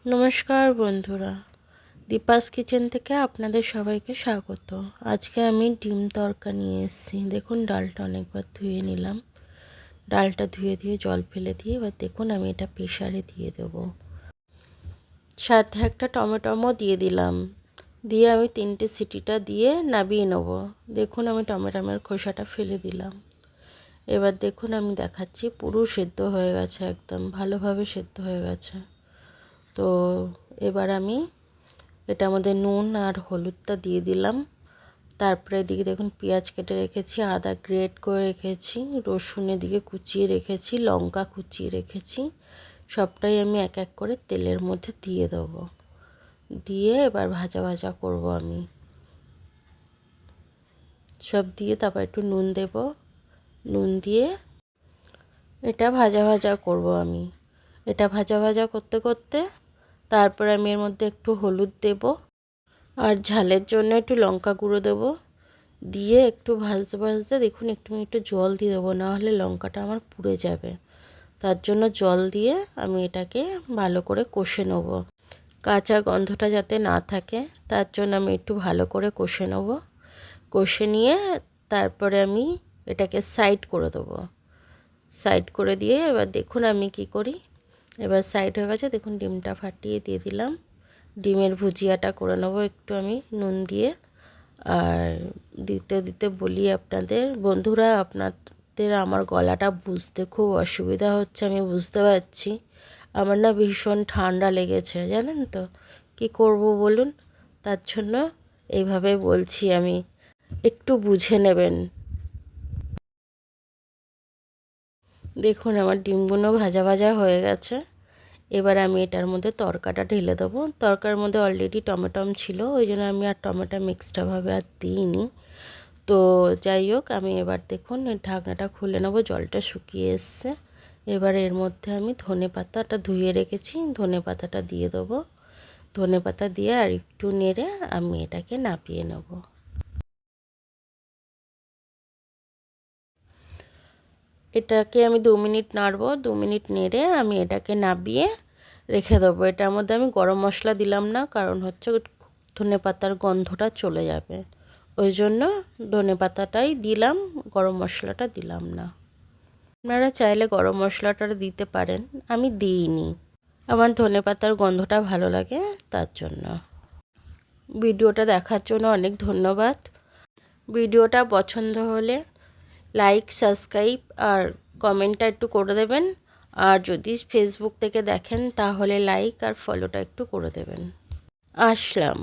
নমস্কার বন্ধুরা, দীপাস কিচেন থেকে আপনাদের সবাইকে স্বাগত। আজকে আমি ডিম তড়কা নিয়ে এসেছি। দেখুন, ডালটা অনেকবার ধুয়ে নিলাম। ডালটা ধুয়ে দিয়ে জল ফেলে দিয়ে এবার দেখুন আমি এটা প্রেসারে দিয়ে দেবো। সাথে একটা টমেটোও দিয়ে দিলাম। দিয়ে আমি 3টে সিটিটা দিয়ে নামিয়ে নেব। দেখুন আমি টমেটোর খোসাটা ফেলে দিলাম। এবার দেখুন আমি দেখাচ্ছি, পুরো সেদ্ধ হয়ে গেছে, একদম ভালোভাবে সেদ্ধ হয়ে গেছে। তো এবার আমি এটার মধ্যে নুন আর হলুদটা দিয়ে দিলাম। তারপরে এদিকে দেখুন পেঁয়াজ কেটে রেখেছি, আদা গ্রেট করে রেখেছি, রসুন এদিকে কুচিয়ে রেখেছি, লঙ্কা কুচিয়ে রেখেছি। সবটাই আমি এক এক করে তেলের মধ্যে দিয়ে দেবো। দিয়ে এবার ভাজা ভাজা করব আমি সব দিয়ে। তারপর একটু নুন দেব, নুন দিয়ে এটা ভাজা ভাজা করব আমি। এটা ভাজা ভাজা করতে করতে তারপর আমি এর মধ্যে একটু হলুদ দেব আর ঝালের জন্য একটু লঙ্কা গুঁড়ো দেবো। দিয়ে একটু ভাজতে ভাজতে দেখুন একটু জল দিয়ে দেবো, না হলে লঙ্কাটা আমার পুড়ে যাবে। তার জন্য জল দিয়ে আমি এটাকে ভালো করে কষে নেব। কাঁচা গন্ধটা যাতে না থাকে তার জন্য আমি একটু ভালো করে কষে নেব। কষে নিয়ে তারপরে আমি এটাকে সাইড করে দেবো। সাইড করে দিয়ে এবার দেখুন আমি কি করি। এবার সাইড হয়ে গেছে, দেখুন ডিমটা ফাটিয়ে দিয়ে দিলাম। ডিমের ভুজিয়াটা করে নেবো একটু আমি নুন দিয়ে। আর দিতে দিতে বলি আপনাদের বন্ধুরা, আপনাদের আমার গলাটা বুঝতে খুব অসুবিধা হচ্ছে, আমি বুঝতে পারছি। আমার না ভীষণ ঠান্ডা লেগেছে, জানেন তো। কি করব বলুন, তার জন্য এইভাবে বলছি আমি, একটু বুঝে নেবেন। দেখুন আমার ডিমগুলো ভাজা ভাজা হয়ে গেছে। এবার আমি এটার মধ্যে তরকাটা ঢেলে দেবো। তরকার মধ্যে অলরেডি টমেটম ছিল, ওই জন্য আমি আর টমেটো মিক্সডভাবে আর দিইনি। তো যাই হোক, আমি এবার দেখুন ঢাকনাটা খুলে নেবো। জলটা শুকিয়ে এসছে। এবার এর মধ্যে আমি ধনে পাতাটা ধুয়ে রেখেছি, ধনে পাতাটা দিয়ে দেবো। ধনে পাতা দিয়ে আর একটু নেড়ে আমি এটাকে নামিয়ে নেব। এটাকে আমি 2 মিনিট নাড়বো। 2 মিনিট নেড়ে আমি এটাকে নামিয়ে রেখে দেবো। এটার মধ্যে আমি গরম মশলা দিলাম না, কারণ হচ্ছে ধনে পাতার গন্ধটা চলে যাবে, ওই জন্য ধনে পাতাটাই দিলাম, গরম মশলাটা দিলাম না। আপনারা চাইলে গরম মশলাটা দিতে পারেন, আমি দিইনি। আমার ধনে পাতার গন্ধটা ভালো লাগে, তার জন্য। ভিডিওটা দেখার জন্য অনেক ধন্যবাদ। ভিডিওটা পছন্দ হলে লাইক, সাবস্ক্রাইব আর কমেন্টটা একটু করে দেবেন। আর যদি ফেসবুক থেকে দেখেন তাহলে লাইক আর ফলোটা একটু করে দেবেন। আসলাম।